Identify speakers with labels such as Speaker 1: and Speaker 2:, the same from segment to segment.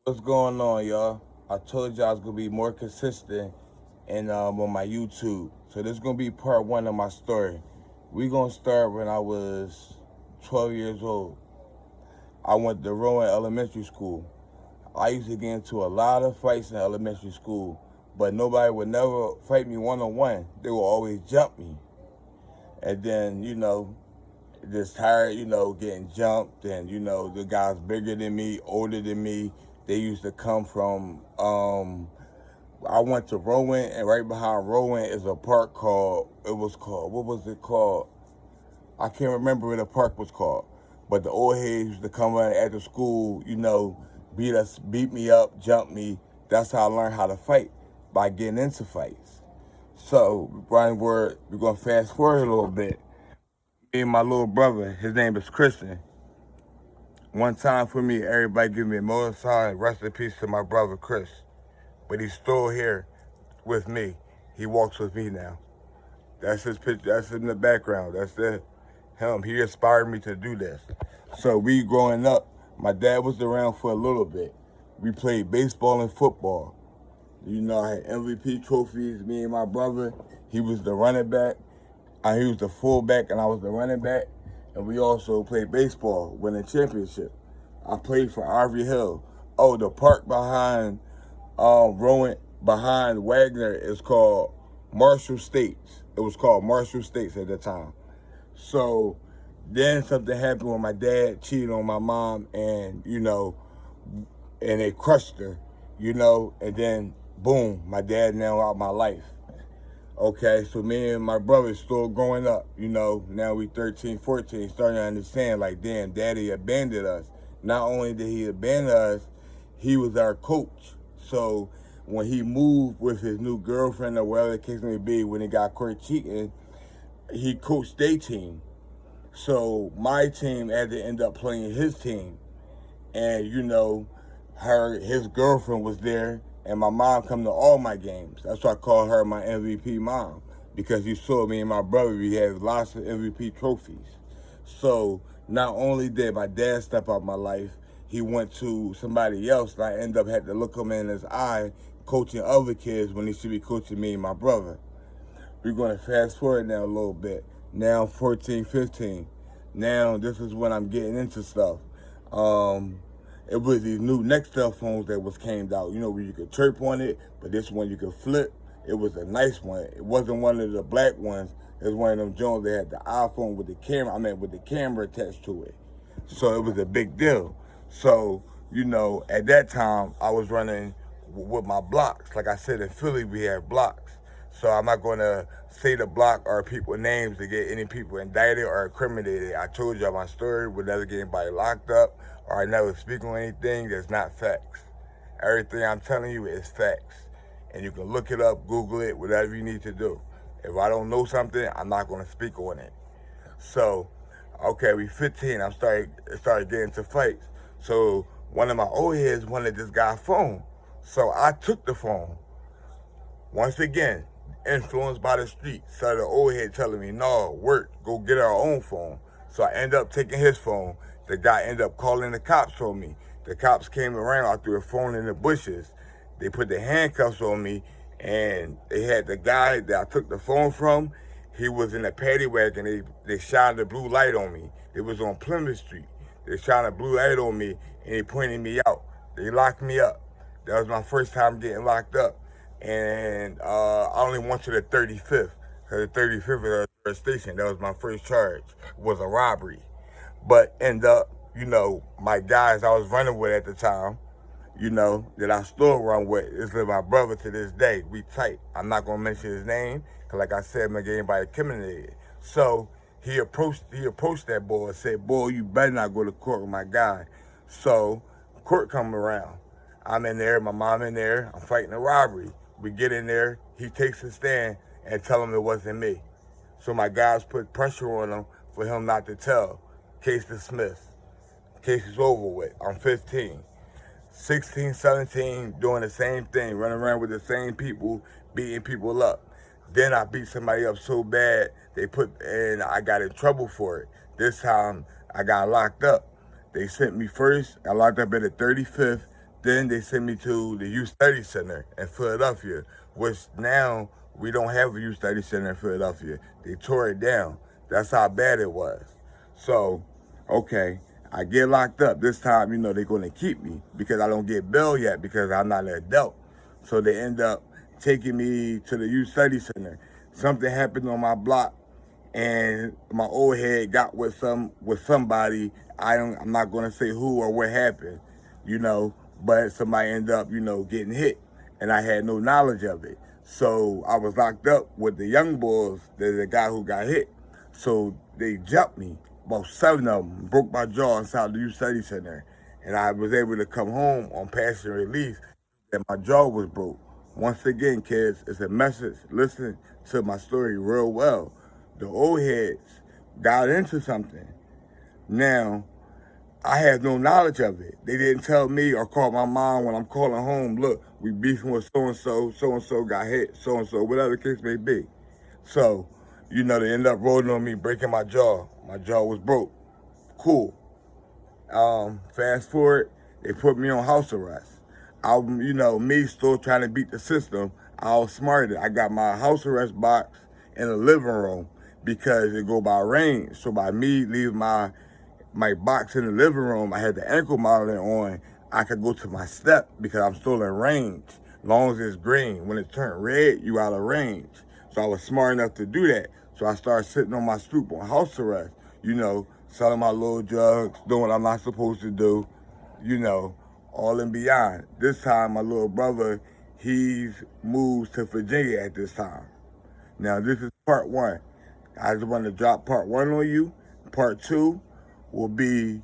Speaker 1: What's going on, y'all? I told you I was gonna be more consistent and on my YouTube. So this is gonna be part one of my story. We gonna start when I was 12 years old. I went to Rowan Elementary School. I used to get into a lot of fights in elementary school, but nobody would never fight me one on one. They would always jump me, and then just tired, getting jumped, and the guys bigger than me, older than me. They used to come from I went to Rowan, and right behind Rowan is a park what was it called? I can't remember what the park was called. But the old heads used to come in after school, beat me up, jump me. That's how I learned how to fight, by getting into fights. So, Brian, we're going to fast forward a little bit. Me and my little brother, his name is Christian. One time for me, everybody give me a motorcycle. Rest in peace to my brother Chris. But he's still here with me. He walks with me now. That's his picture. That's in the background. That's him. He inspired me to do this. So we growing up, my dad was around for a little bit. We played baseball and football. I had MVP trophies. Me and my brother. He was the running back. He was the fullback, and I was the running back. And we also played baseball, winning championship. I played for Ivy Hill. Oh, the park behind Rowan, behind Wagner, is called Marshall States. It was called Marshall States at the time. So then something happened when my dad cheated on my mom, and they crushed her, and then boom, my dad now out my life. Okay, so me and my brother still growing up, now we 13, 14, starting to understand, like, damn, daddy abandoned us. Not only did he abandon us, he was our coach. So when he moved with his new girlfriend or whatever the case may be, when he got caught cheating, he coached their team. So my team had to end up playing his team. And, his girlfriend was there, and my mom come to all my games. That's why I call her my MVP mom, because you saw me and my brother, we had lots of MVP trophies. So not only did my dad step out my life, he went to somebody else, and I end up had to look him in his eye, coaching other kids when he should be coaching me and my brother. We're going to fast forward now a little bit. Now 14, 15. Now this is when I'm getting into stuff. Um, it was these new Nextel phones that was came out, where you could chirp on it, but this one you could flip. It was a nice one. It wasn't one of the black ones. It was one of them Jones that had the iPhone with the camera, with the camera attached to it. So it was a big deal. So, at that time, I was running with my blocks. Like I said, in Philly, we had blocks. So I'm not going to say the block or people names to get any people indicted or incriminated. I told you my story would never get anybody locked up, or I never speak on anything that's not facts. Everything I'm telling you is facts. And you can look it up, Google it, whatever you need to do. If I don't know something, I'm not going to speak on it. So, okay, we 15. I started getting into fights. So one of my old heads wanted this guy's phone. So I took the phone. Once again, influenced by the street. So the old head telling me, no, work, go get our own phone. So I end up taking his phone. The guy ended up calling the cops on me. The cops came around, I threw a phone in the bushes. They put the handcuffs on me, and they had the guy that I took the phone from. He was in a paddy wagon. They shined a blue light on me. It was on Plymouth Street. They shined a blue light on me, and they pointed me out. They locked me up. That was my first time getting locked up. And I only went to the 35th, because the 35th was a station. That was my first charge, was a robbery. But end up, my guys I was running with at the time, that I still run with, is my brother to this day. We tight. I'm not gonna mention his name, cause like I said, I'm gonna get anybody incriminated. So he approached that boy and said, "Boy, you better not go to court with my guy." So court come around. I'm in there, my mom in there. I'm fighting a robbery. We get in there. He takes a stand and tell him it wasn't me. So my guys put pressure on him for him not to tell. Case dismissed. Case is over with. I'm 15. 16, 17, doing the same thing, running around with the same people, beating people up. Then I beat somebody up so bad, and I got in trouble for it. This time, I got locked up. They sent me first, I locked up at the 35th, Then they sent me to the Youth Study Center in Philadelphia, which now we don't have a Youth Study Center in Philadelphia. They tore it down. That's how bad it was. So, okay, I get locked up. This time, they're going to keep me because I don't get bail yet because I'm not an adult. So they end up taking me to the Youth Study Center. Something happened on my block, and my old head got with somebody. I'm not going to say who or what happened, but somebody ended up, getting hit, and I had no knowledge of it. So I was locked up with the young boys, the guy who got hit. So they jumped me, about 7 of them, broke my jaw inside the Youth Study Center, and I was able to come home on passing release, and my jaw was broke. Once again, kids, it's a message. Listen to my story real well. The old heads got into something. Now, I had no knowledge of it. They didn't tell me or call my mom when I'm calling home, look, we beefing with so-and-so got hit, so-and-so, whatever the case may be. So, they ended up rolling on me, breaking my jaw. My jaw was broke. Cool. Fast forward, they put me on house arrest. Me still trying to beat the system. I outsmarted. I got my house arrest box in the living room because it go by range. So by me leaving my box in the living room, I had the ankle monitor on. I could go to my step because I'm still in range. Long as it's green. When it turned red, you out of range. So I was smart enough to do that. So I started sitting on my stoop on house arrest, selling my little drugs, doing what I'm not supposed to do, all and beyond. This time, my little brother, he's moved to Virginia at this time. Now, this is part 1. I just want to drop part 1 on you. Part 2 will be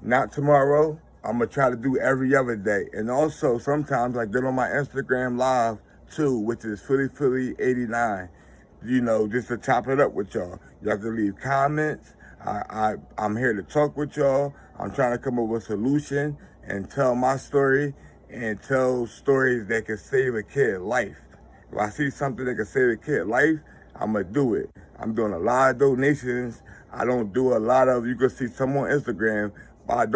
Speaker 1: not tomorrow. I'm going to try to do every other day. And also, sometimes I get on my Instagram live, too, which is Philly89, just to chop it up with y'all. Y'all can leave comments. I'm here to talk with y'all. I'm trying to come up with a solution and tell my story and tell stories that can save a kid's life. If I see something that can save a kid's life, I'm going to do it. I'm doing a lot of donations. I don't do a lot of, you can see some on Instagram, but I don't